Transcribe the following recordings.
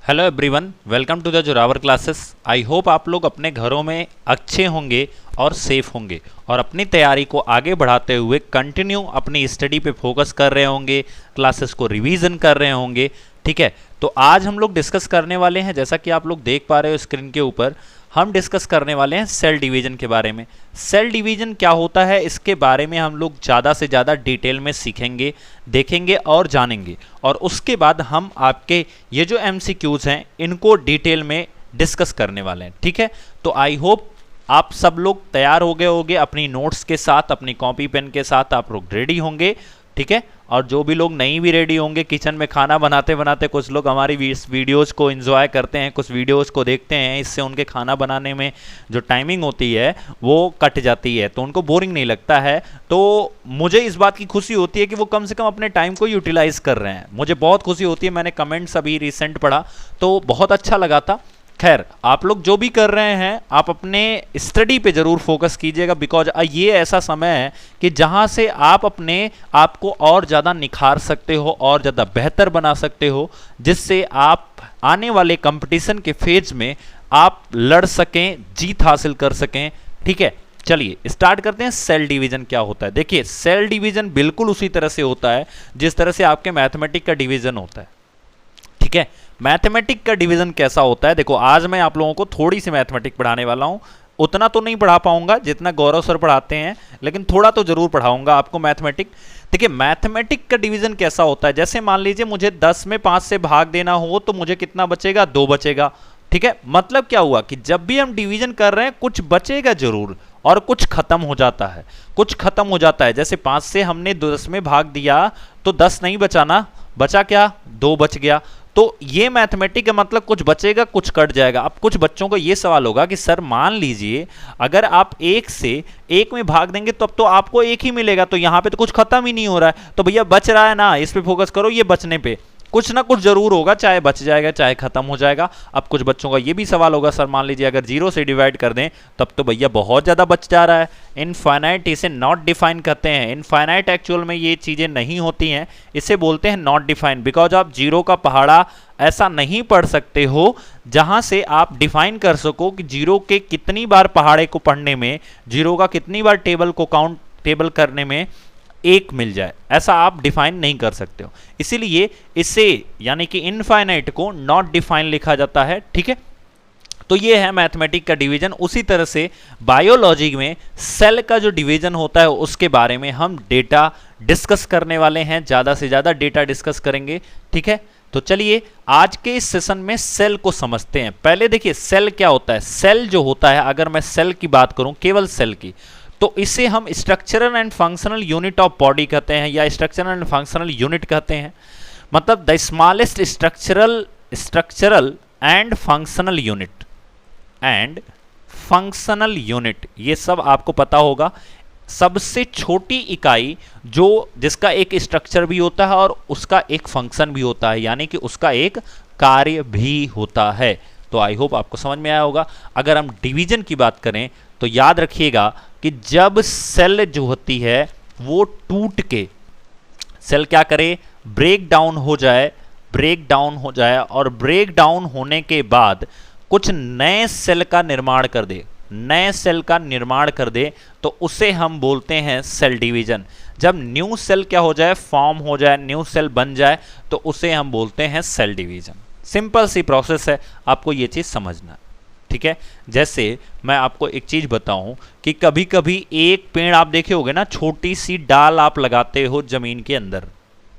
Hello everyone, welcome to the Zorawar classes. I hope आप लोग अपने घरों में अच्छे होंगे और सेफ होंगे और अपनी तैयारी को आगे बढ़ाते हुए कंटिन्यू अपनी स्टडी पे फोकस कर रहे होंगे, क्लासेस को रिवीजन कर रहे होंगे। ठीक है, तो आज हम लोग डिस्कस करने वाले हैं, जैसा कि आप लोग देख पा रहे हो स्क्रीन के ऊपर, हम डिस्कस करने वाले हैं सेल डिवीजन के बारे में। सेल डिवीजन क्या होता है, इसके बारे में हम लोग ज़्यादा से ज़्यादा डिटेल में सीखेंगे, देखेंगे और जानेंगे। और उसके बाद हम आपके ये जो एमसीक्यूज हैं इनको डिटेल में डिस्कस करने वाले हैं। ठीक है, तो आई होप आप सब लोग तैयार हो गए होंगे, अपनी नोट्स के साथ, अपनी कॉपी पेन के साथ आप लोग रेडी होंगे। ठीक है, और जो भी लोग नहीं भी रेडी होंगे, किचन में खाना बनाते बनाते कुछ लोग हमारी वीडियोस को एंजॉय करते हैं, कुछ वीडियोस को देखते हैं, इससे उनके खाना बनाने में जो टाइमिंग होती है वो कट जाती है, तो उनको बोरिंग नहीं लगता है। तो मुझे इस बात की खुशी होती है कि वो कम से कम अपने टाइम को यूटिलाइज कर रहे हैं, मुझे बहुत खुशी होती है। मैंने कमेंट्स अभी रिसेंट पढ़ा तो बहुत अच्छा लगा था। खैर, आप लोग जो भी कर रहे हैं आप अपने स्टडी पे ज़रूर फोकस कीजिएगा, बिकॉज ये ऐसा समय है कि जहां से आप अपने आप को और ज़्यादा निखार सकते हो और ज़्यादा बेहतर बना सकते हो, जिससे आप आने वाले कंपटीशन के फेज में आप लड़ सकें, जीत हासिल कर सकें। ठीक है, चलिए स्टार्ट करते हैं। सेल डिवीजन क्या होता है? देखिए, सेल डिवीजन बिल्कुल उसी तरह से होता है जिस तरह से आपके मैथमेटिक का डिवीजन होता है। ठीक है, मैथमेटिक का डिवीजन कैसा होता है? देखो, आज मैं आप लोगों को थोड़ी सी मैथमेटिक पढ़ाने वाला हूं, उतना तो नहीं पढ़ा पाऊंगा जितना गौरव सर पढ़ाते हैं, लेकिन थोड़ा तो जरूर पढ़ाऊंगा आपको मैथमेटिक। देखिए, मैथमेटिक का डिवीजन कैसा होता है, जैसे मान लीजिए मुझे 10 में 5 से भाग देना हो तो मुझे कितना बचेगा? 2 बचेगा। ठीक है, मतलब क्या हुआ कि जब भी हम डिवीजन कर रहे हैं कुछ बचेगा जरूर और कुछ खत्म हो जाता है, कुछ खत्म हो जाता है। जैसे 5 से हमने 10 में भाग दिया तो 10 नहीं बचा ना, बचा क्या? 2 बच गया। तो ये मैथमेटिक है, मतलब कुछ बचेगा कुछ कट जाएगा। अब कुछ बच्चों को ये सवाल होगा कि सर मान लीजिए अगर आप 1 से 1 में भाग देंगे तो अब तो आपको 1 ही मिलेगा, तो यहाँ पे तो कुछ खत्म ही नहीं हो रहा है। तो भैया बच रहा है ना, इस पे फोकस करो, ये बचने पे कुछ ना कुछ जरूर होगा, चाहे बच जाएगा चाहे खत्म हो जाएगा। अब कुछ बच्चों का ये भी सवाल होगा, सर मान लीजिए अगर 0 से डिवाइड कर दें तब तो भैया बहुत ज़्यादा बच जा रहा है। इनफाइनाइट इसे नॉट डिफाइन कहते हैं। इनफाइनाइट एक्चुअल में ये चीज़ें नहीं होती हैं, इसे बोलते हैं नॉट डिफाइन, बिकॉज आप 0 का पहाड़ा ऐसा नहीं पढ़ सकते हो जहां से आप डिफाइन कर सको कि 0 के कितनी बार पहाड़े को पढ़ने में, 0 का कितनी बार टेबल को टेबल करने में 1 मिल जाए, ऐसा आप डिफाइन नहीं कर सकते हो। इसीलिए इसे यानी कि इनफाइनाइट को नॉट डिफाइन लिखा जाता है। ठीक है, तो ये है मैथमेटिक का डिवीजन। उसी तरह से बायोलॉजी में सेल का जो डिवीजन होता है उसके बारे में हम डेटा डिस्कस करने वाले हैं, ज़्यादा से ज़्यादा डेटा डिस्कस करेंगे। ठीक है, तो चलिए आज के इस सेशन में सेल को समझते हैं। पहले देखिए सेल क्या होता है। सेल जो होता है, अगर मैं सेल की बात करूं, केवल सेल की, तो इसे हम structural and functional unit of body कहते हैं या स्ट्रक्चरल एंड फंक्शनल यूनिट कहते हैं। मतलब the smallest structural and functional unit ये सब आपको पता होगा। सबसे छोटी इकाई जो जिसका एक स्ट्रक्चर भी होता है और उसका एक फंक्शन भी होता है, यानी कि उसका एक कार्य भी होता है। तो आई होप आपको समझ में आया होगा। अगर हम डिवीजन की बात करें तो याद रखिएगा कि जब सेल जो होती है वो टूट के सेल क्या करे, ब्रेक डाउन हो जाए और ब्रेक डाउन होने के बाद कुछ नए सेल का निर्माण कर दे, तो उसे हम बोलते हैं सेल डिवीजन। जब न्यू सेल क्या हो जाए, फॉर्म हो जाए, न्यू सेल बन जाए, तो उसे हम बोलते हैं सेल डिवीजन। सिंपल सी प्रोसेस है, आपको ये चीज समझना। ठीक है, जैसे मैं आपको एक चीज बताऊं कि कभी कभी एक पेड़ आप देखे होंगे ना, छोटी सी डाल आप लगाते हो जमीन के अंदर।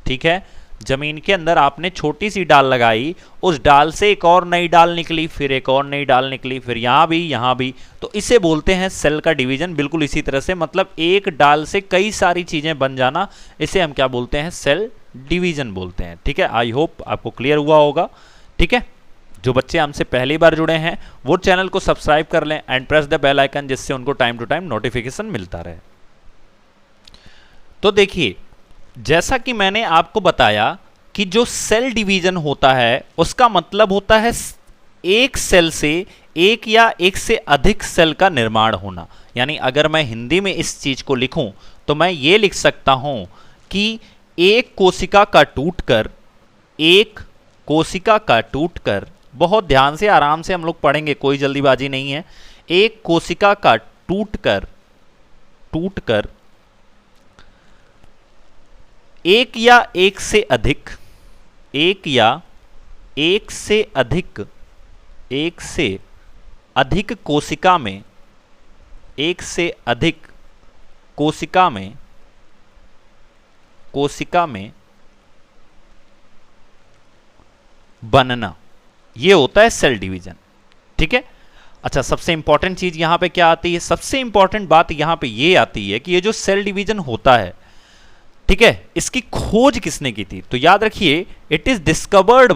ठीक है, जमीन के अंदर आपने छोटी सी डाल लगाई, उस डाल से एक और नई डाल निकली, फिर एक और नई डाल निकली, फिर यहाँ भी, तो इसे बोलते हैं सेल का डिवीजन। बिल्कुल इसी तरह से, मतलब एक डाल से कई सारी चीजें बन जाना, इसे हम क्या बोलते हैं? सेल डिवीजन बोलते हैं। ठीक है, आई होप आपको क्लियर हुआ होगा। ठीक है, जो बच्चे हमसे पहली बार जुड़े हैं वो चैनल को सब्सक्राइब कर लें and press the bell icon, जिससे उनको टाइम टू टाइम नोटिफिकेशन मिलता रहे। तो देखिए, जैसा कि मैंने आपको बताया कि जो सेल डिवीजन होता है उसका मतलब होता है एक सेल से एक या एक से अधिक सेल का निर्माण होना। यानी अगर मैं हिंदी में इस चीज को लिखूं तो मैं ये लिख सकता हूं कि एक कोशिका का टूटकर बहुत ध्यान से आराम से हम लोग पढ़ेंगे, कोई जल्दीबाजी नहीं है। एक कोशिका का टूटकर एक या एक से अधिक कोशिका में बनना, ये होता है सेल डिवीजन। ठीक है। अच्छा, सबसे इंपॉर्टेंट चीज यहां पे क्या आती है? सबसे इंपॉर्टेंट बात यहां पे ये आती है कि ये जो सेल डिवीजन होता है, ठीक है, इसकी खोज किसने की थी? तो याद रखिए, इट इज डिस्कवर्ड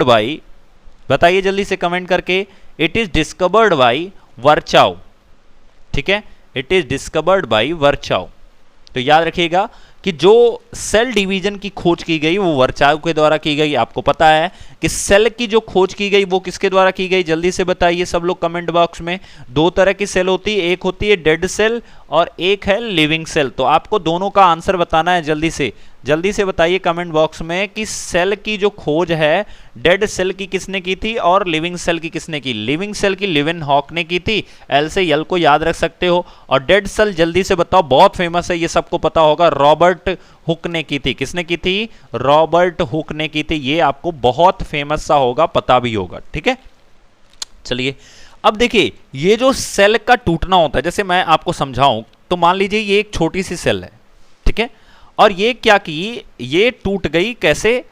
बाई, बताइए जल्दी से कमेंट करके, इट इज डिस्कवर्ड बाई वर्चाउ। ठीक है, इट इज डिस्कवर्ड बाई वर्चाउ। तो याद रखिएगा कि जो सेल डिवीजन की खोज की गई वो वर्चाउ के द्वारा की गई। आपको पता है कि सेल की जो खोज की गई वो किसके द्वारा की गई? जल्दी से बताइए सब लोग कमेंट बॉक्स में। दो तरह की सेल होती है, एक होती है डेड सेल और एक है लिविंग सेल। तो आपको दोनों का आंसर बताना है। जल्दी से बताइए कमेंट बॉक्स में कि सेल की जो खोज है डेड सेल की किसने की थी और लिविंग सेल की किसने की? लिविंग सेल की लिवेनहॉक ने की थी, एल से यल को याद रख सकते हो। और डेड सेल जल्दी से बताओ, बहुत फेमस है, ये सबको पता होगा, रॉबर्ट हुक ने की थी। किसने की थी? रॉबर्ट हुक ने की थी। ये आपको बहुत फेमस सा होगा, पता भी होगा। ठीक है, चलिए अब देखिए, ये जो सेल का टूटना होता है, जैसे मैं आपको समझाऊं तो मान लीजिए ये एक छोटी सी सेल है, ठीक है, और ये क्या की, ये टूट गई कैसे?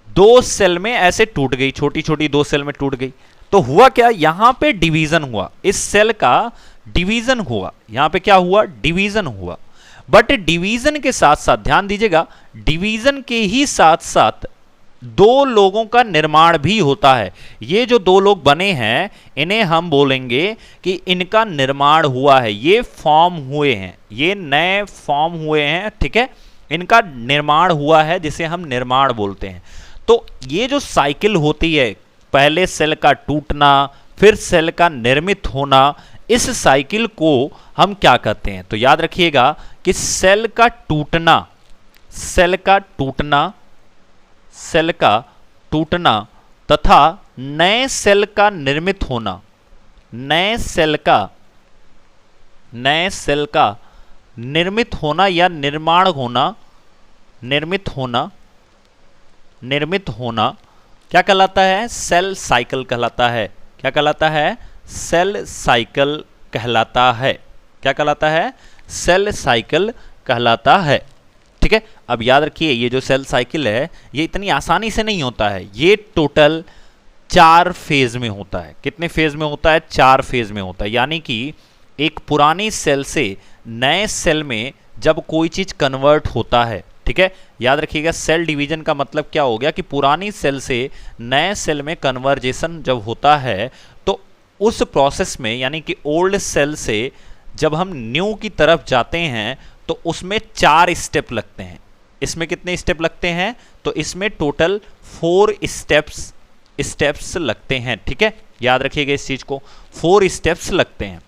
दो सेल में ऐसे टूट गई, छोटी छोटी दो सेल में टूट गई। तो हुआ क्या? यहां पे डिवीजन हुआ, इस सेल का डिवीजन हुआ। यहां पे क्या हुआ? डिवीजन हुआ। बट डिवीजन के साथ साथ ध्यान दीजिएगा, डिवीजन के ही साथ साथ दो लोगों का निर्माण भी होता है। ये जो दो लोग बने हैं इन्हें हम बोलेंगे कि इनका निर्माण हुआ है, ये फॉर्म हुए हैं, ये नए फॉर्म हुए हैं। ठीक है, इनका निर्माण हुआ है जिसे हम निर्माण बोलते हैं। तो ये जो साइकिल होती है, पहले सेल का टूटना फिर सेल का निर्मित होना, इस साइकिल को हम क्या कहते हैं? तो याद रखिएगा कि सेल का तथा नए सेल का निर्मित होना, नए सेल का निर्मित होना या निर्माण होना, निर्मित होना क्या कहलाता है? सेल साइकिल कहलाता है। क्या कहलाता है? सेल साइकिल कहलाता है। क्या कहलाता है? सेल साइकिल कहलाता है। ठीक है, अब याद रखिए, ये जो सेल साइकिल है ये इतनी आसानी से नहीं होता है, ये टोटल 4 फेज में होता है। कितने फेज में होता है? 4 फेज में होता है। यानी कि एक पुरानी सेल से नए सेल में जब कोई चीज कन्वर्ट होता है, ठीक है, याद रखिएगा सेल डिवीजन का मतलब क्या हो गया कि पुरानी सेल से नए सेल में कन्वर्जेशन जब होता है तो उस प्रोसेस में, यानी कि ओल्ड सेल से जब हम न्यू की तरफ जाते हैं तो उसमें 4 स्टेप लगते हैं। इसमें कितने स्टेप लगते हैं? तो इसमें टोटल 4 स्टेप्स लगते हैं। ठीक है, याद रखिएगा इस चीज को, 4 स्टेप्स लगते हैं।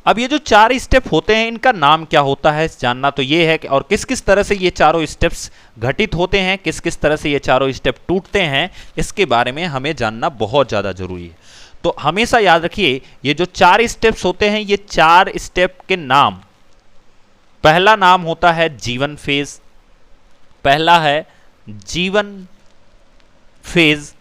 अब ये जो 4 स्टेप होते हैं इनका नाम क्या होता है जानना तो ये है कि, और किस किस तरह से ये चारों स्टेप्स घटित होते हैं, किस किस तरह से ये चारों स्टेप टूटते हैं, इसके बारे में हमें जानना बहुत ज़्यादा जरूरी है। तो हमेशा याद रखिए, ये जो 4 स्टेप्स होते हैं, ये 4 स्टेप के नाम, पहला नाम होता है जीवन फेज, पहला है जीवन फेज।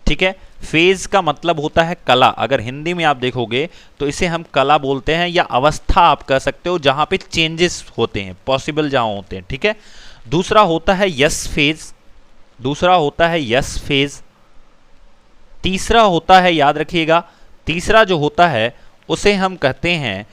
ठीक है, फेज का मतलब होता है कला। अगर हिंदी में आप देखोगे तो इसे हम कला बोलते हैं या अवस्था आप कह सकते हो, जहां पे चेंजेस होते हैं, पॉसिबल जहां होते हैं। ठीक है, दूसरा होता है यस फेज, तीसरा होता है, याद रखिएगा, तीसरा जो होता है उसे हम कहते हैं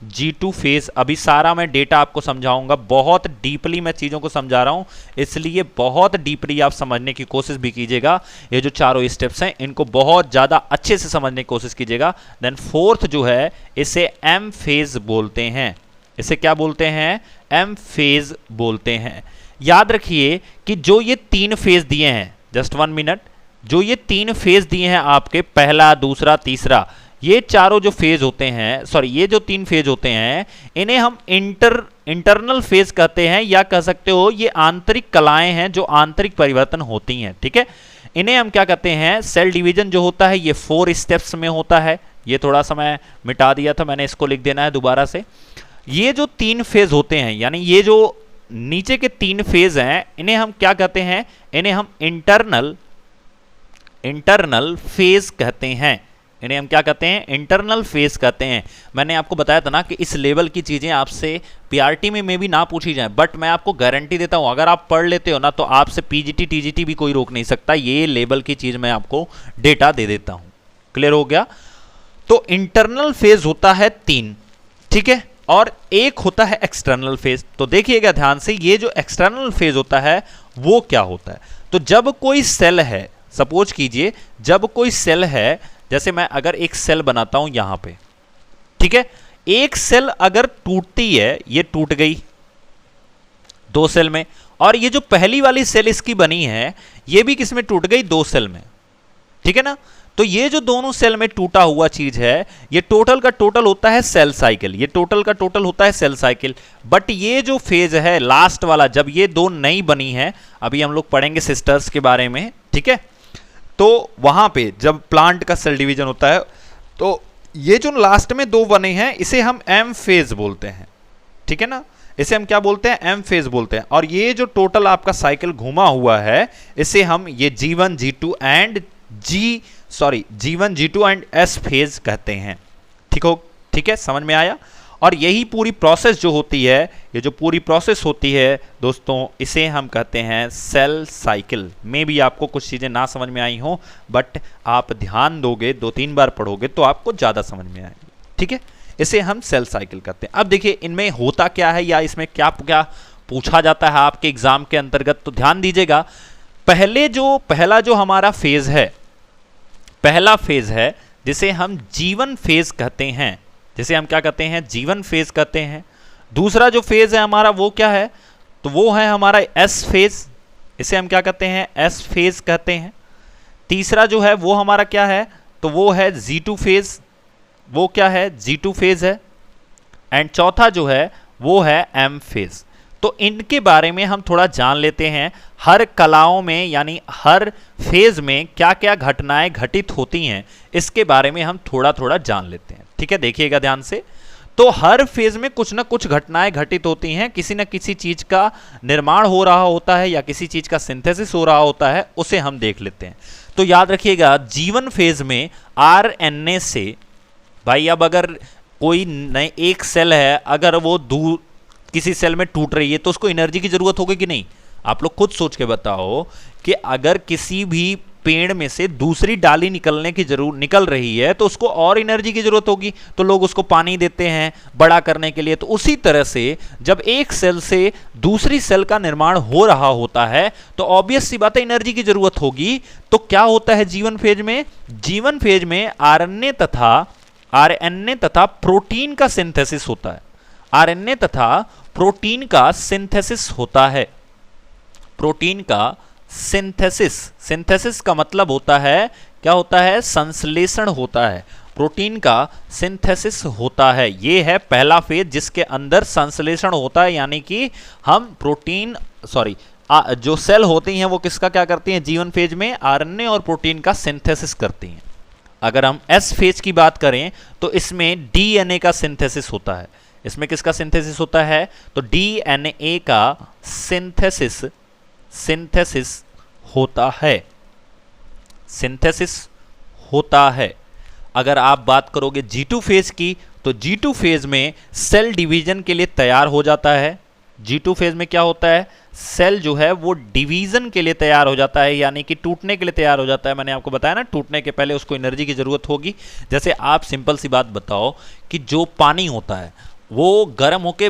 G2 फेज, अभी सारा मैं डेटा आपको समझाऊंगा, बहुत डीपली मैं चीज़ों को समझा रहा हूं, इसलिए बहुत डीपली आप समझने की कोशिश भी कीजिएगा। ये जो चारों स्टेप्स हैं इनको बहुत ज़्यादा अच्छे से समझने की कोशिश कीजिएगा। देन फोर्थ जो है इसे एम फेज बोलते हैं। इसे क्या बोलते हैं? एम फेज बोलते हैं। याद रखिए कि जो ये 3 फेज दिए हैं, जस्ट 1 मिनट, जो ये 3 फेज दिए हैं आपके, पहला, दूसरा, तीसरा, ये चारों जो फेज होते हैं, सॉरी, ये जो 3 फेज होते हैं, इन्हें हम इंटरनल फेज कहते हैं, या कह सकते हो ये आंतरिक कलाएं हैं जो आंतरिक परिवर्तन होती हैं, ठीक है। इन्हें हम क्या कहते हैं, सेल डिवीजन जो होता है ये 4 स्टेप्स में होता है। ये थोड़ा सा मैं मिटा दिया था, मैंने इसको लिख देना है दोबारा से। ये जो 3 फेज होते हैं, यानी ये जो नीचे के 3 फेज हैं, इन्हें हम क्या कहते हैं, इन्हें हम इंटरनल फेज कहते हैं। इन्हें हम क्या कहते हैं, इंटरनल फेज कहते हैं। मैंने आपको बताया था ना कि इस लेवल की चीजें आपसे पीआरटी में भी ना पूछी जाए, बट मैं आपको गारंटी देता हूं अगर आप पढ़ लेते हो ना तो आपसे पीजीटी टीजीटी भी कोई रोक नहीं सकता। ये लेवल की चीज मैं आपको डेटा दे देता हूं। क्लियर हो गया। तो इंटरनल फेज होता है 3, ठीक है, और एक होता है एक्सटर्नल फेज। तो देखिएगा ध्यान से, ये जो एक्सटर्नल फेज होता है वो क्या होता है। तो जब कोई सेल है, सपोज कीजिए जब कोई सेल है, जैसे मैं अगर एक सेल बनाता हूं यहां पे, ठीक है, एक सेल अगर टूटती है, ये टूट गई 2 सेल में, और ये जो पहली वाली सेल इसकी बनी है ये भी किस में टूट गई, 2 सेल में, ठीक है ना। तो ये जो दोनों सेल में टूटा हुआ चीज है, ये टोटल का टोटल होता है सेल साइकिल, ये टोटल का टोटल होता है सेल साइकिल। बट ये जो फेज है लास्ट वाला, जब ये 2 नई बनी है, अभी हम लोग पढ़ेंगे सिस्टर्स के बारे में, ठीक है, तो वहां पे जब प्लांट का सेल डिवीजन होता है, तो ये जो लास्ट में 2 बने हैं इसे हम एम फेज बोलते हैं, ठीक है ना, इसे हम क्या बोलते हैं, एम फेज बोलते हैं। और ये जो टोटल आपका साइकिल घुमा हुआ है इसे हम ये G1 G2 and G1 G2 and S phase कहते हैं। ठीक है, समझ में आया। और यही पूरी प्रोसेस जो होती है, ये जो पूरी प्रोसेस होती है दोस्तों, इसे हम कहते हैं सेल साइकिल। में भी आपको कुछ चीजें ना समझ में आई हो, बट आप ध्यान दोगे, 2-3 बार पढ़ोगे तो आपको ज्यादा समझ में आएगी, ठीक है। इसे हम सेल साइकिल कहते हैं। अब देखिए इनमें होता क्या है, या इसमें क्या क्या पूछा जाता है आपके एग्जाम के अंतर्गत, तो ध्यान दीजिएगा। पहला जो हमारा फेज है, पहला फेज है जिसे हम G1 फेज कहते हैं, जिसे हम क्या कहते हैं, G1 फेज कहते हैं। दूसरा जो फेज है हमारा वो क्या है, तो वो है हमारा S फेज, इसे हम क्या कहते हैं, S फेज कहते हैं। तीसरा जो है वो हमारा क्या है, तो वो है G2 फेज, वो क्या है, G2 फेज है। एंड चौथा जो है वो है M फेज। तो इनके बारे में हम थोड़ा जान लेते हैं। हर कलाओं में यानी हर फेज में क्या क्या घटनाएं घटित होती हैं, इसके बारे में हम थोड़ा थोड़ा जान लेते हैं, ठीक है। देखिएगा ध्यान से। तो हर फेज में कुछ ना कुछ घटनाएं घटित होती हैं, किसी न किसी चीज का निर्माण हो रहा होता है या किसी चीज का सिंथेसिस हो रहा होता है, उसे हम देख लेते हैं। तो याद रखिएगा G1 फेज में RNA से, भाई अब अगर कोई नए एक सेल है, अगर वो दूर किसी सेल में टूट रही है तो उसको एनर्जी की जरूरत होगी कि नहीं। आप लोग खुद सोच के बताओ कि अगर किसी भी पेड़ में से दूसरी डाली निकल रही है तो उसको और एनर्जी की जरूरत होगी, तो लोग उसको पानी देते हैं बड़ा करने के लिए। तो उसी तरह से जब एक सेल से दूसरी सेल का निर्माण हो रहा होता है तो ऑब्वियस सी बात है एनर्जी की जरूरत होगी। तो क्या होता है G1 फेज में, G1 फेज में आरएनए तथा प्रोटीन का सिंथेसिस होता है। आरएनए तथा प्रोटीन का सिंथेसिस होता है। प्रोटीन का सिंथेसिस का मतलब होता है, क्या होता है, संश्लेषण होता है। प्रोटीन का सिंथेसिस होता है। ये है पहला फेज जिसके अंदर संश्लेषण होता है, यानी कि हम जो सेल होती हैं वो किसका क्या करती हैं, G1 फेज में आरएनए और प्रोटीन का सिंथेसिस करती हैं। अगर हम S फेज की बात करें तो इसमें डीएनए का सिंथेसिस होता है। इसमें किसका सिंथेसिस होता है, तो डीएनए का सिंथेसिस होता है, सिंथेसिस होता है। अगर आप बात करोगे G2 फेज की, तो G2 फेज में सेल डिवीजन के लिए तैयार हो जाता है। G2 फेज में क्या होता है, सेल जो है वो डिवीजन के लिए तैयार हो जाता है, यानी कि टूटने के लिए तैयार हो जाता है। मैंने आपको बताया ना, टूटने के पहले उसको एनर्जी की जरूरत होगी। जैसे आप सिंपल सी बात बताओ कि जो पानी होता है वो गर्म होके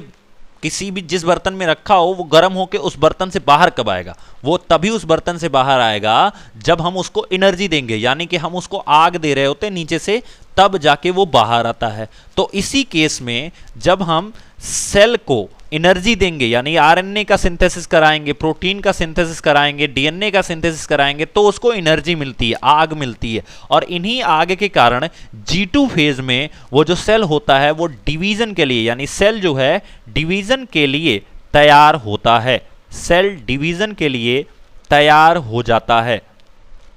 किसी भी जिस बर्तन में रखा हो, वो गर्म होके उस बर्तन से बाहर कब आएगा, वो तभी उस बर्तन से बाहर आएगा जब हम उसको एनर्जी देंगे, यानी कि हम उसको आग दे रहे होते हैं नीचे से, तब जाके वो बाहर आता है। तो इसी केस में जब हम सेल को एनर्जी देंगे, यानी आरएनए का सिंथेसिस कराएंगे, प्रोटीन का सिंथेसिस कराएंगे, डीएनए का सिंथेसिस कराएंगे, तो उसको एनर्जी मिलती है, आग मिलती है। और इन्हीं आग के कारण G2 फेज में वो जो सेल होता है वो डिवीजन के लिए, यानी सेल जो है डिवीजन के लिए तैयार होता है, सेल डिवीजन के लिए तैयार हो जाता है,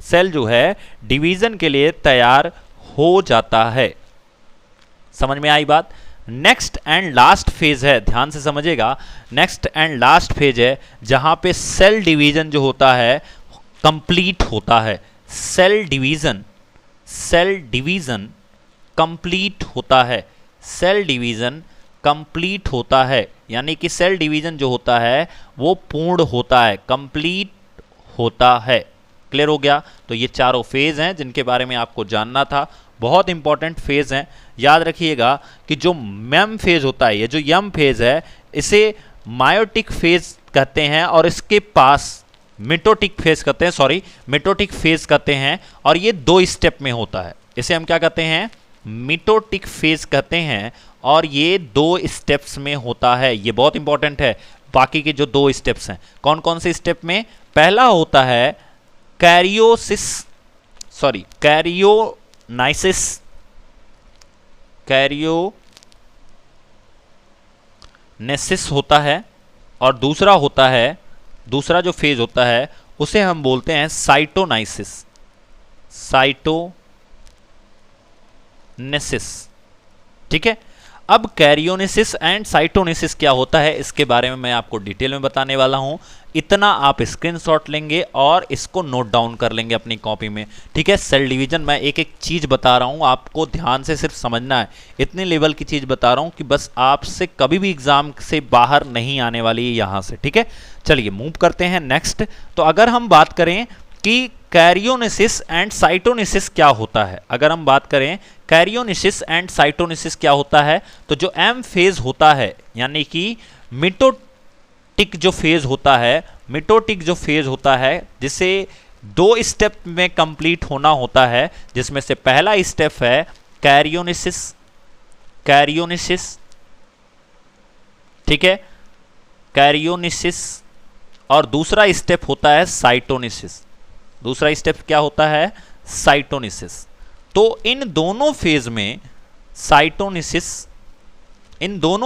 सेल जो है डिवीजन के लिए तैयार हो जाता है। समझ में आई बात? नेक्स्ट एंड लास्ट फेज है, ध्यान से समझिएगा, नेक्स्ट एंड लास्ट फेज है जहां पे सेल डिवीजन जो होता है कंप्लीट होता है, सेल डिवीजन कंप्लीट होता है, सेल डिवीजन कंप्लीट होता है, यानी कि सेल डिवीजन जो होता है वो पूर्ण होता है, कंप्लीट होता है। क्लियर हो गया? तो ये चारों फेज हैं जिनके बारे में आपको जानना था, बहुत इंपॉर्टेंट फेज हैं। याद रखिएगा कि जो मेम फेज होता है, ये जो यम फेज है, इसे मायोटिक फेज कहते हैं और इसके पास मिटोटिक फेज कहते हैं, सॉरी मिटोटिक फेज कहते हैं, और ये 2 स्टेप में होता है। इसे हम क्या कहते हैं? मिटोटिक फेज कहते हैं, और ये 2 स्टेप्स में होता है। ये बहुत इंपॉर्टेंट है। बाकी के जो 2 स्टेप्स हैं, कौन कौन से स्टेप में? पहला होता है कैरियोनेसिस होता है, और दूसरा होता है, दूसरा जो फेज होता है उसे हम बोलते हैं साइटोनेसिस। ठीक है? अब कैरियोनेसिस एंड साइटोनेसिस क्या होता है इसके बारे में मैं आपको डिटेल में बताने वाला हूं। इतना आप स्क्रीनशॉट लेंगे और इसको नोट डाउन कर लेंगे अपनी कॉपी में। ठीक है? सेल डिवीजन मैं एक एक चीज बता रहा हूं, आपको ध्यान से सिर्फ समझना है। इतने लेवल की चीज बता रहा हूं कि बस आपसे कभी भी एग्जाम से बाहर नहीं आने वाली है यहां से। ठीक है? चलिए मूव करते हैं नेक्स्ट। तो अगर हम बात करें कि कैरियोनेसिस एंड साइटोनेसिस क्या होता है, अगर हम बात करें कैरियोनेसिस एंड साइटोनेसिस क्या होता है, तो जो एम फेज होता है, यानी कि मिटोटिक जो फेज होता है, जिसे 2 स्टेप में कंप्लीट होना होता है, जिसमें से पहला स्टेप है कैरियोनेसिस, ठीक है, कैरियोनेसिस, और दूसरा स्टेप होता है साइटोनेसिस। दूसरा स्टेप क्या होता है? साइटोनेसिस। तो इन दोनों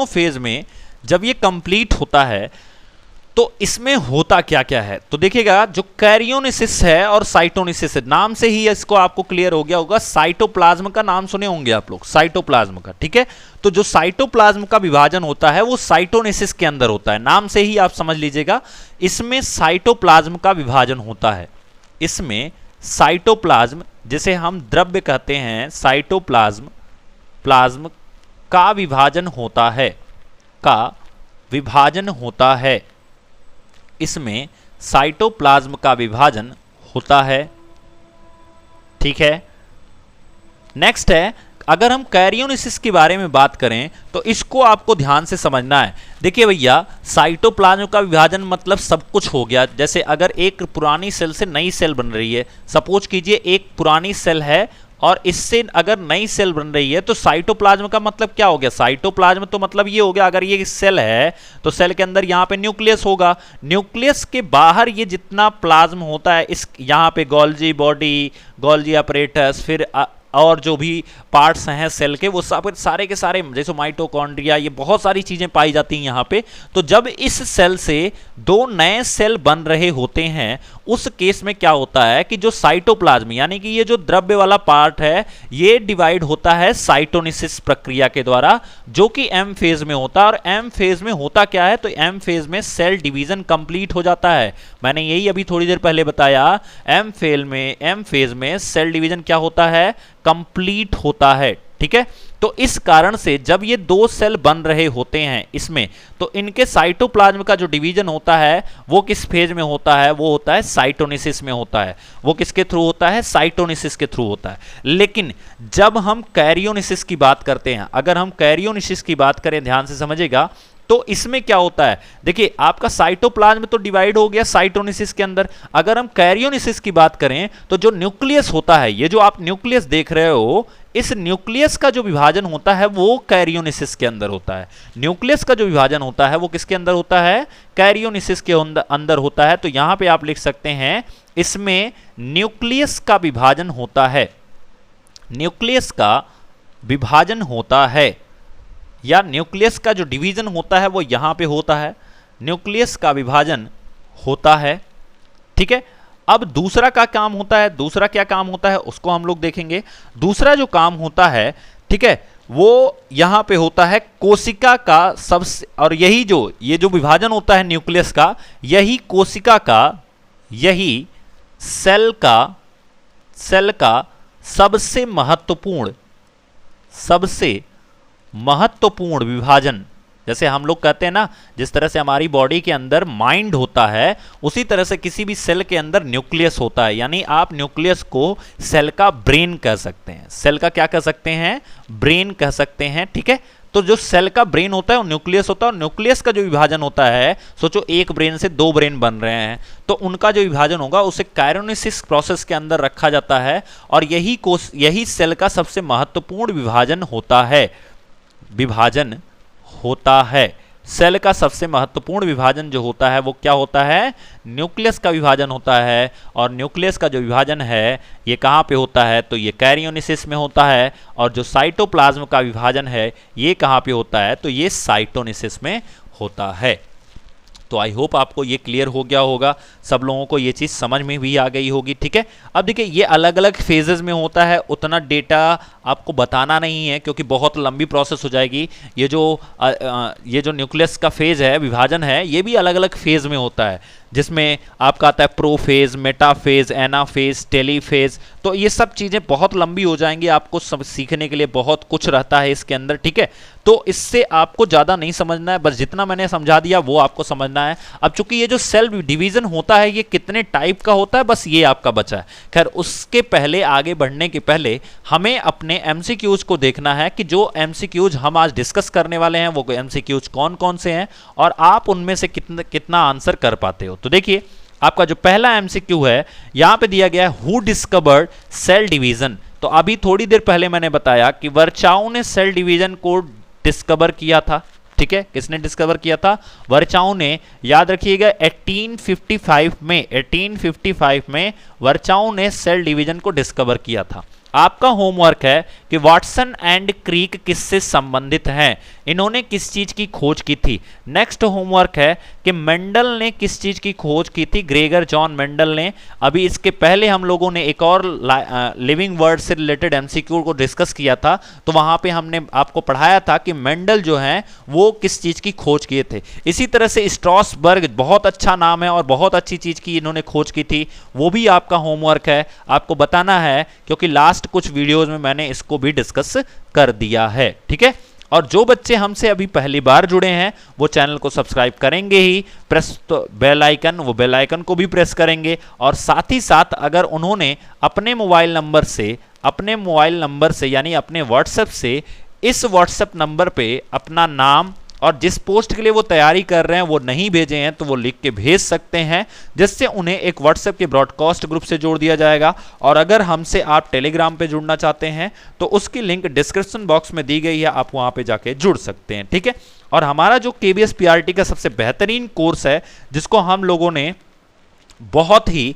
फेज में जब ये कंप्लीट होता है तो इसमें होता क्या क्या है, तो देखिएगा जो कैरियोनेसिस है और साइटोनेसिस है, नाम से ही इसको आपको क्लियर हो गया होगा। साइटोप्लाज्म का नाम सुने होंगे आप लोग, साइटोप्लाज्म का। ठीक है? तो जो साइटोप्लाज्म का विभाजन होता है वो साइटोनेसिस के अंदर होता है, नाम से ही आप समझ लीजिएगा। इसमें साइटोप्लाज्म का विभाजन होता है, इसमें साइटोप्लाज्म जिसे हम द्रव्य कहते हैं, साइटोप्लाज्म का विभाजन होता है, इसमें साइटोप्लाज्म का विभाजन होता है। ठीक है? नेक्स्ट है, अगर हम कैरियोनेसिस के बारे में बात करें तो इसको आपको ध्यान से समझना है। देखिए भैया, साइटोप्लाज्म का विभाजन मतलब सब कुछ हो गया। जैसे अगर एक पुरानी सेल से नई सेल बन रही है, सपोज कीजिए एक पुरानी सेल है और इससे अगर नई सेल बन रही है, तो साइटोप्लाज्म का मतलब क्या हो गया? साइटोप्लाज्म तो मतलब ये हो गया, अगर ये सेल है तो सेल के अंदर यहाँ पे न्यूक्लियस होगा, न्यूक्लियस के बाहर ये जितना प्लाज्म होता है, इस यहाँ पे गोल्जी बॉडी, गोल्जी अपरेटस, फिर और जो भी पार्ट्स हैं सेल के, वो सब सारे के सारे, जैसे माइटोकॉन्ड्रिया, ये बहुत सारी चीजें पाई जाती हैं यहाँ पे। तो जब इस सेल से 2 नए सेल बन रहे होते हैं, उस केस में क्या होता है कि जो साइटोप्लाज्म यानी कि ये जो द्रव्य वाला पार्ट है, ये डिवाइड होता है साइटोनेसिस प्रक्रिया के द्वारा, जो कि एम फेज में होता है। और एम फेज में होता क्या है? तो एम फेज में सेल डिवीजन कंप्लीट हो जाता है। मैंने यही अभी थोड़ी देर पहले बताया, एम फेज में सेल डिवीजन क्या होता है? कंप्लीट होता है। ठीक है? तो इस कारण से जब ये 2 सेल बन रहे होते हैं इसमें, तो इनके साइटोप्लाज्म का जो डिवीजन होता है वो किस फेज में होता है? वो होता है साइटोनेसिस में होता है। वो किसके थ्रू होता है? साइटोनेसिस के थ्रू होता है। लेकिन जब हम कैरियोनेसिस की बात करते हैं, अगर हम कैरियोनेसिस की बात करें, ध्यान से समझिएगा, तो इसमें क्या होता है, देखिए आपका साइटोप्लाज्म तो डिवाइड हो गया साइटोनिसिस के अंदर। अगर हम कैरियोनिसिस की बात करें तो जो न्यूक्लियस होता है, ये जो आप न्यूक्लियस देख रहे हो, इस न्यूक्लियस का जो विभाजन होता है वो कैरियोनिसिस के अंदर होता है। न्यूक्लियस का जो विभाजन होता है वो किसके अंदर होता है, कैरियोनिसिस के अंदर होता है। तो यहां पे आप लिख सकते हैं इसमें न्यूक्लियस का विभाजन होता है, न्यूक्लियस का विभाजन होता है, या न्यूक्लियस का जो डिवीजन होता है वो यहां पे होता है, न्यूक्लियस का विभाजन होता है। ठीक है, अब दूसरा का काम होता है, दूसरा क्या काम होता है उसको हम लोग देखेंगे। दूसरा जो काम होता है, ठीक है, वो यहां पे होता है कोशिका का सबसे, और यही जो ये जो विभाजन होता है न्यूक्लियस का, यही कोशिका का, यही सेल का सबसे महत्वपूर्ण विभाजन। जैसे हम लोग कहते हैं ना, जिस तरह से हमारी बॉडी के अंदर माइंड होता है, उसी तरह से किसी भी सेल के अंदर न्यूक्लियस होता है। यानी आप न्यूक्लियस को सेल का ब्रेन कह सकते हैं, सेल का क्या कह सकते हैं, ब्रेन कह सकते हैं। ठीक है, तो जो सेल का ब्रेन होता है वो न्यूक्लियस होता है, और न्यूक्लियस का जो विभाजन होता है, सोचो एक ब्रेन से दो ब्रेन बन रहे हैं, तो उनका जो विभाजन होगा उसे कैरियोनिसिस प्रोसेस के अंदर रखा जाता है, और यही सेल का सबसे महत्वपूर्ण विभाजन होता है। सेल का सबसे महत्वपूर्ण विभाजन जो होता है वो क्या होता है, न्यूक्लियस का विभाजन होता है। और न्यूक्लियस का जो विभाजन है ये कहाँ पे होता है, तो ये कैरियोनिसिस में होता है। और जो साइटोप्लाज्म का विभाजन है ये कहाँ पे होता है, तो ये साइटोनिसिस में होता है। तो आई होप आपको ये क्लियर हो गया होगा, सब लोगों को ये चीज़ समझ में भी आ गई होगी। ठीक है, अब देखिए ये अलग अलग फेजेस में होता है, उतना डेटा आपको बताना नहीं है क्योंकि बहुत लंबी प्रोसेस हो जाएगी। ये जो न्यूक्लियस का फेज है, विभाजन है, ये भी अलग अलग फेज में होता है, जिसमें आपका आता है प्रोफेज, मेटाफेज, एनाफेज, टेलीफेज। तो ये सब चीज़ें बहुत लंबी हो जाएंगी, आपको सब सीखने के लिए बहुत कुछ रहता है इसके अंदर। ठीक है, तो इससे आपको ज़्यादा नहीं समझना है, बस जितना मैंने समझा दिया वो आपको समझना है। अब चूंकि ये जो सेल डिवीजन होता है ये कितने टाइप का होता है, बस ये आपका बचा है। खैर, उसके पहले, आगे बढ़ने के पहले हमें अपने एमसीक्यूज को देखना है कि जो एमसीक्यूज हम आज डिस्कस करने वाले हैं वो एमसीक्यूज कौन कौन से हैं और आप उनमें से कितना आंसर कर पाते हो। तो देखिए, आपका जो पहला एमसीक्यू है यहां पे दिया गया है, हु डिस्कवर्ड सेल डिवीजन। तो अभी थोड़ी देर पहले मैंने बताया कि वर्चाओ ने सेल डिवीजन को डिस्कवर किया था। ठीक है, किसने डिस्कवर किया था, वर्चाओ ने। याद रखिएगा 1855 में वर्चाओ ने सेल डिवीजन को डिस्कवर किया था। आपका होमवर्क है कि वाटसन एंड क्रीक किससे संबंधित हैं, इन्होंने किस चीज की खोज की थी। नेक्स्ट होमवर्क है कि मेंडल ने किस चीज की खोज की थी, ग्रेगर जॉन मेंडल ने। अभी इसके पहले हम लोगों ने एक और लिविंग वर्ड से रिलेटेड एमसीक्यू को डिस्कस किया था, तो वहां पे हमने आपको पढ़ाया था कि मेंडल जो है वो किस चीज की खोज किए थे। इसी तरह से स्ट्रॉसबर्ग, बहुत अच्छा नाम है और बहुत अच्छी चीज की इन्होंने खोज की थी, वो भी आपका होमवर्क है, आपको बताना है, क्योंकि लास्ट कुछ वीडियोस में मैंने इसको भी डिस्कस कर दिया है। ठीक है, और जो बच्चे हमसे अभी पहली बार जुड़े हैं वो चैनल को सब्सक्राइब करेंगे ही, प्रेस तो बेल आइकन, वो बेल आइकन को भी प्रेस करेंगे। और साथ ही साथ अगर उन्होंने अपने मोबाइल नंबर से यानी अपने व्हाट्सएप से इस व्हाट्सएप नंबर पे अपना नाम और जिस पोस्ट के लिए वो तैयारी कर रहे हैं वो नहीं भेजे हैं तो वो लिख के भेज सकते हैं, जिससे उन्हें एक व्हाट्सएप के ब्रॉडकास्ट ग्रुप से जोड़ दिया जाएगा। और अगर हमसे आप टेलीग्राम पे जुड़ना चाहते हैं तो उसकी लिंक डिस्क्रिप्शन बॉक्स में दी गई है, आप वहां पे जाके जुड़ सकते हैं। ठीक है, और हमारा जो केबीएस पीआरटी का सबसे बेहतरीन कोर्स है, जिसको हम लोगों ने बहुत ही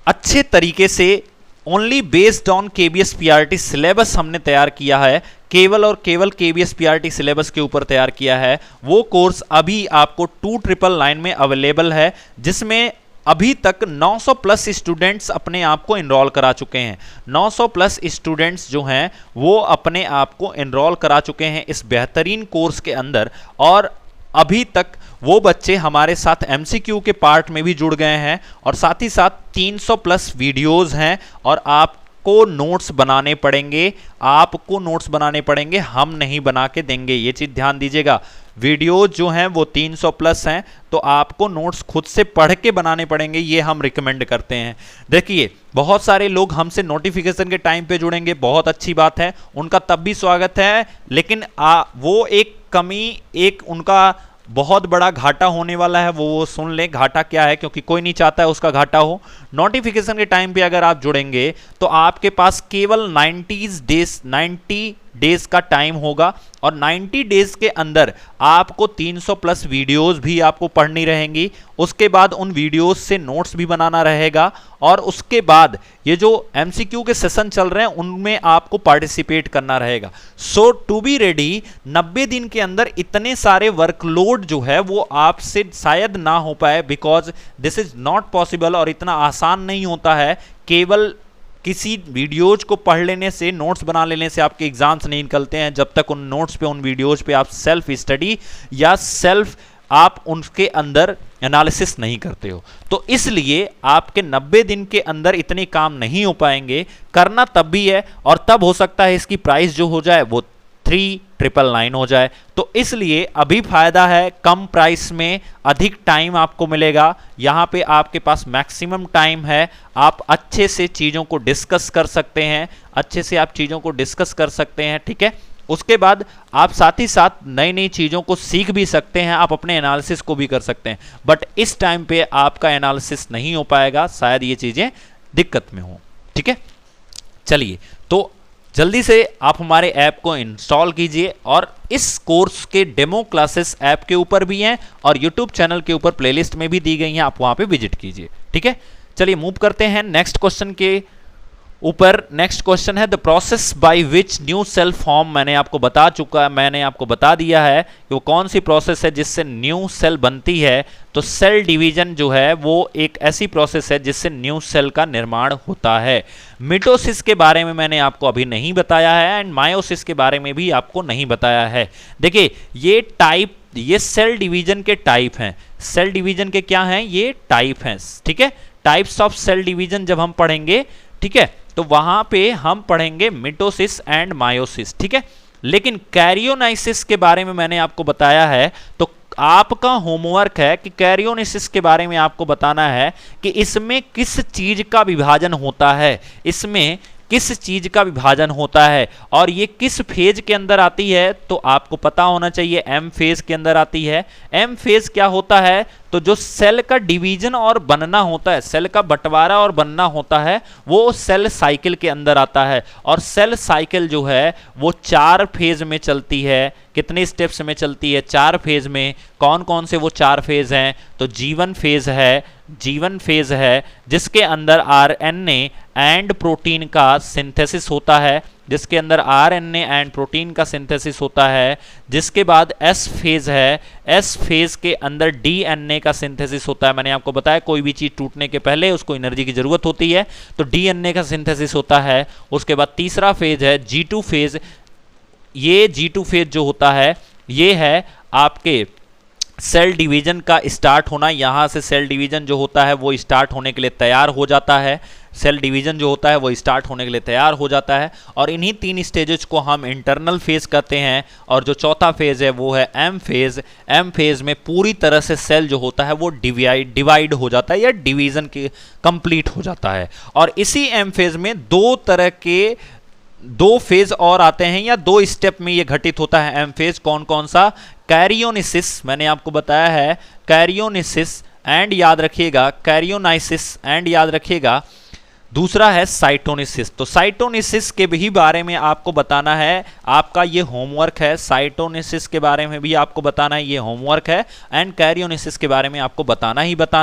अच्छे तरीके से only based on KBS PRT syllabus हमने तैयार किया है, केवल और केवल केबीएस पीआरटी सिलेबस के ऊपर तैयार किया है, वो कोर्स अभी आपको 2999 में अवेलेबल है, जिसमें अभी तक 900 प्लस स्टूडेंट्स अपने आप को एनरोल करा चुके हैं। 900 प्लस स्टूडेंट्स जो हैं वो अपने आप को एनरोल करा चुके हैं इस बेहतरीन कोर्स के अंदर। और अभी तक वो बच्चे हमारे साथ एमसीक्यू के पार्ट में भी जुड़ गए हैं, और साथ ही साथ 300 प्लस वीडियोस हैं, और आपको नोट्स बनाने पड़ेंगे, हम नहीं बना के देंगे, ये चीज़ ध्यान दीजिएगा। वीडियोज जो हैं वो 300 प्लस हैं, तो आपको नोट्स खुद से पढ़ के बनाने पड़ेंगे, ये हम रिकमेंड करते हैं। देखिए, बहुत सारे लोग हमसे नोटिफिकेशन के टाइम पे जुड़ेंगे, बहुत अच्छी बात है, उनका तब भी स्वागत है, लेकिन वो एक कमी एक उनका बहुत बड़ा घाटा होने वाला है, वो सुन लें घाटा क्या है, क्योंकि कोई नहीं चाहता है उसका घाटा हो। नोटिफिकेशन के टाइम पे अगर आप जुड़ेंगे तो आपके पास केवल 90 डेज का टाइम होगा और 90 डेज के अंदर आपको 300 प्लस वीडियोस भी आपको पढ़नी रहेंगी। उसके बाद उन वीडियोस से नोट्स भी बनाना रहेगा और उसके बाद ये जो एमसीक्यू के सेशन चल रहे हैं उनमें आपको पार्टिसिपेट करना रहेगा। सो टू बी रेडी, 90 दिन के अंदर इतने सारे वर्कलोड जो है वो आपसे शायद ना हो पाए, because this is not possible और इतना आसान नहीं होता है। केवल किसी वीडियोज को पढ़ लेने से, नोट्स बना लेने से आपके एग्जाम्स नहीं निकलते हैं जब तक उन नोट्स पे, उन वीडियोज पे आप सेल्फ स्टडी या सेल्फ आप उनके अंदर एनालिसिस नहीं करते हो। तो इसलिए आपके 90 दिन के अंदर इतने काम नहीं हो पाएंगे। करना तब भी है और तब हो सकता है इसकी प्राइस जो हो जाए वो 3999 हो जाए। तो इसलिए अभी फायदा है, कम प्राइस में अधिक टाइम आपको मिलेगा। यहाँ पे आपके पास मैक्सिमम टाइम है, आप अच्छे से चीज़ों को डिस्कस कर सकते हैं, अच्छे से आप चीज़ों को डिस्कस कर सकते हैं, ठीक है। उसके बाद आप साथ ही साथ नई नई चीज़ों को सीख भी सकते हैं, आप अपने एनालिसिस को भी कर सकते हैं। बट इस टाइम पे आपका एनालिसिस नहीं हो पाएगा, शायद ये चीज़ें दिक्कत में हो, ठीक है। चलिए, तो जल्दी से आप हमारे ऐप को इंस्टॉल कीजिए और इस कोर्स के डेमो क्लासेस ऐप के ऊपर भी हैं और यूट्यूब चैनल के ऊपर प्लेलिस्ट में भी दी गई हैं, आप वहाँ पे विजिट कीजिए, ठीक है। चलिए मूव करते हैं नेक्स्ट क्वेश्चन के ऊपर। नेक्स्ट क्वेश्चन है the process by which new cell form. मैंने आपको बता दिया है कि वो कौन सी प्रोसेस है जिससे न्यू सेल बनती है। तो सेल डिवीजन जो है वो एक ऐसी प्रोसेस है जिससे न्यू सेल का निर्माण होता है। मिटोसिस के बारे में मैंने आपको अभी नहीं बताया है एंड मायोसिस के बारे में भी आपको नहीं बताया है। देखिए ये सेल डिवीजन के टाइप हैं। सेल डिवीजन के क्या हैं? ये टाइप हैं, ठीक है। टाइप्स ऑफ सेल डिवीजन जब हम पढ़ेंगे, ठीक है, तो वहां पे हम पढ़ेंगे मिटोसिस एंड मायोसिस, ठीक है। लेकिन कैरियोनाइसिस के बारे में मैंने आपको बताया है, तो आपका होमवर्क है कि कैरियोनाइसिस के बारे में आपको बताना है कि इसमें किस चीज का विभाजन होता है, इसमें किस चीज का विभाजन होता है और ये किस फेज के अंदर आती है। तो आपको पता होना चाहिए एम फेज के अंदर आती है। एम फेज क्या होता है? तो जो सेल का डिवीजन और बनना होता है, सेल का बंटवारा और बनना होता है, वो सेल साइकिल के अंदर आता है। और सेल साइकिल जो है वो 4 फेज में चलती है। कितने स्टेप्स में चलती है? 4 फेज में। कौन कौन से वो 4 फेज हैं? तो जीवन फेज है जिसके अंदर आरएनए एंड प्रोटीन का सिंथेसिस होता है, जिसके अंदर आरएनए एंड प्रोटीन का सिंथेसिस होता है। जिसके बाद एस फेज है, एस फेज के अंदर डीएनए का सिंथेसिस होता है। मैंने आपको बताया कोई भी चीज टूटने के पहले उसको एनर्जी की जरूरत होती है, तो डीएनए का सिंथेसिस होता है। उसके बाद तीसरा फेज है G2 फेज। ये G2 फेज जो होता है ये है आपके सेल डिवीजन का स्टार्ट होना। यहाँ से सेल डिवीजन जो होता है वो स्टार्ट होने के लिए तैयार हो जाता है। सेल डिवीजन जो होता है वो स्टार्ट होने के लिए तैयार हो जाता है और इन्हीं 3 स्टेजेस को हम इंटरनल फेज कहते हैं। और जो चौथा फेज है वो है एम फेज। एम फेज में पूरी तरह से सेल जो होता है वो डिवाइड हो जाता है या डिवीजन के कंप्लीट हो जाता है। और इसी एम फेज में 2 फेज और आते हैं या 2 स्टेप में ये घटित होता है एम फेज। कौन कौन सा? कैरियोनिसिस, मैंने आपको बताया है कैरियोनिसिस एंड याद रखिएगा, कैरियोनाइसिस एंड याद रखिएगा। दूसरा है साइटोनिसिस। तो साइटोनिसिस के भी बारे में आपको बताना है, आपका ये होमवर्क है। साइटोनिसिस के बारे में भी आपको बताना है, ये होमवर्क है। एंड कैरियोनिसिस के बारे में आपको बताना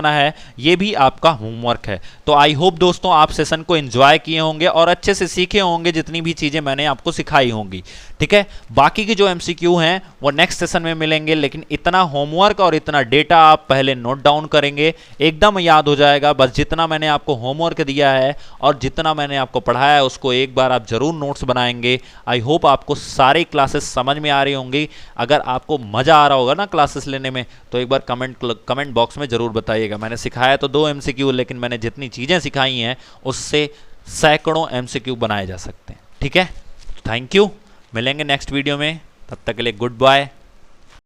है, ये भी आपका होमवर्क है। तो आई होप दोस्तों आप सेशन को एंजॉय किए होंगे और अच्छे से सीखे होंगे जितनी भी चीज़ें मैंने आपको सिखाई होंगी, ठीक है। बाकी की जो एमसीक्यू हैं वो नेक्स्ट सेशन में मिलेंगे, लेकिन इतना होमवर्क और इतना डेटा आप पहले नोट डाउन करेंगे, एकदम याद हो जाएगा। बस जितना मैंने आपको होमवर्क दिया है और जितना मैंने आपको पढ़ाया है उसको एक बार आप जरूर नोट्स बनाएंगे। आई होप आपको सारी क्लासेस समझ में आ रही होंगी। अगर आपको मज़ा आ रहा होगा ना क्लासेस लेने में तो एक बार कमेंट बॉक्स में ज़रूर बताइएगा। मैंने सिखाया तो 2 एमसीक्यू, लेकिन मैंने जितनी चीज़ें सिखाई हैं उससे सैकड़ों एमसीक्यू बनाए जा सकते हैं, ठीक है। थैंक यू, मिलेंगे नेक्स्ट वीडियो में, तब तक के लिए गुड बाय।